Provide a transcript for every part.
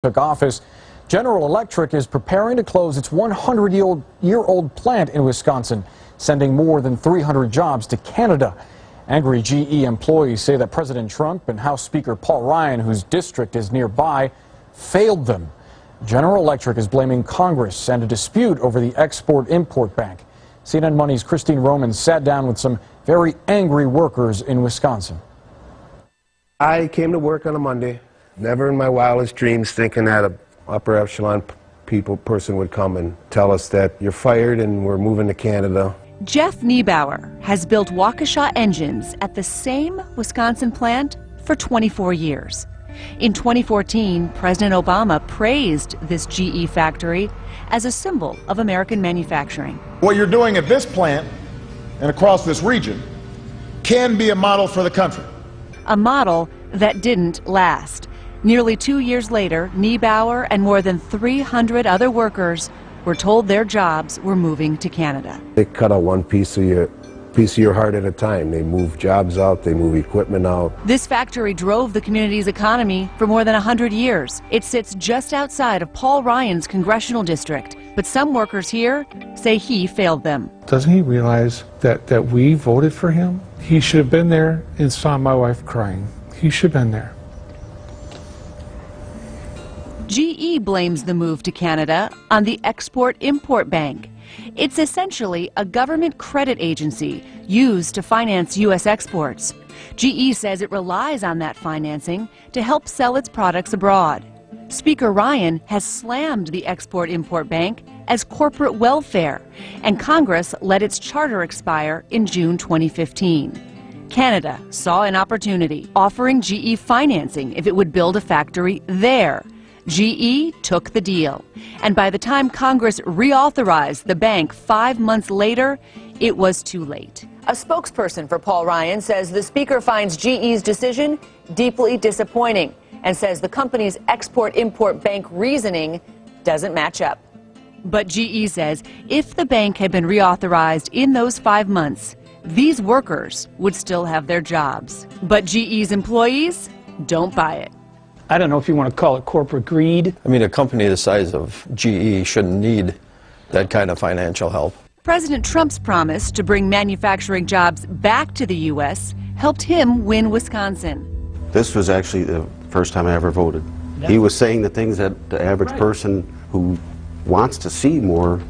took office. General Electric is preparing to close its 100-year-old plant in Wisconsin, sending more than 300 jobs to Canada. Angry GE employees say that President Trump and House Speaker Paul Ryan, whose district is nearby, failed them. General Electric is blaming Congress and a dispute over the Export-Import Bank. CNN Money's Christine Romans sat down with some very angry workers in Wisconsin. I came to work on a Monday, never in my wildest dreams thinking that an upper echelon person would come and tell us that you're fired and we're moving to Canada. Jeff Niebauer has built Waukesha engines at the same Wisconsin plant for 24 years. In 2014, President Obama praised this GE factory as a symbol of American manufacturing. What you're doing at this plant and across this region can be a model for the country. A model that didn't last. Nearly 2 years later, Niebauer and more than 300 other workers were told their jobs were moving to Canada. They cut out one piece of your heart at a time. They move jobs out, they move equipment out. This factory drove the community's economy for more than 100 years. It sits just outside of Paul Ryan's congressional district, but some workers here say he failed them. Doesn't he realize that we voted for him? He should have been there and saw my wife crying. He should have been there. GE blames the move to Canada on the Export-Import Bank. It's essentially a government credit agency used to finance U.S. exports. GE says it relies on that financing to help sell its products abroad. Speaker Ryan has slammed the Export-Import Bank as corporate welfare, and Congress let its charter expire in June 2015. Canada saw an opportunity, offering GE financing if it would build a factory there. GE took the deal, and by the time Congress reauthorized the bank 5 months later, it was too late. A spokesperson for Paul Ryan says the speaker finds GE's decision deeply disappointing and says the company's Export-Import Bank reasoning doesn't match up. But GE says if the bank had been reauthorized in those 5 months, these workers would still have their jobs. But GE's employees don't buy it. I don't know if you want to call it corporate greed. I mean, a company the size of GE shouldn't need that kind of financial help. President Trump's promise to bring manufacturing jobs back to the U.S. helped him win Wisconsin. This was actually the first time I ever voted. He was saying the things that the average person who wants to see more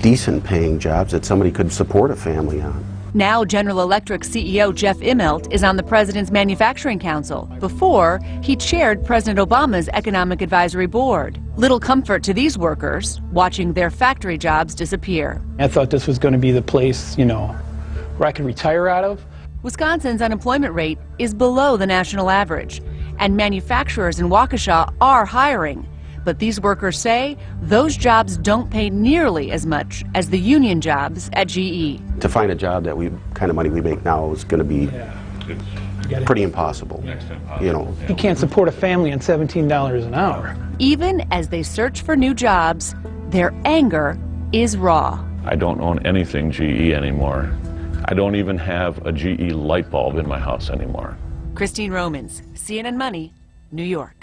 decent paying jobs that somebody could support a family on. Now General Electric CEO Jeff Immelt is on the President's Manufacturing Council. Before, he chaired President Obama's Economic Advisory Board. Little comfort to these workers watching their factory jobs disappear. I thought this was going to be the place, where I could retire out of. Wisconsin's unemployment rate is below the national average, and manufacturers in Waukesha are hiring. But these workers say those jobs don't pay nearly as much as the union jobs at GE. To find a job that kind of money we make now is going to be pretty impossible. You can't support a family on $17 an hour. Even as they search for new jobs, their anger is raw. I don't own anything GE anymore. I don't even have a GE light bulb in my house anymore. Christine Romans, CNN Money, New York.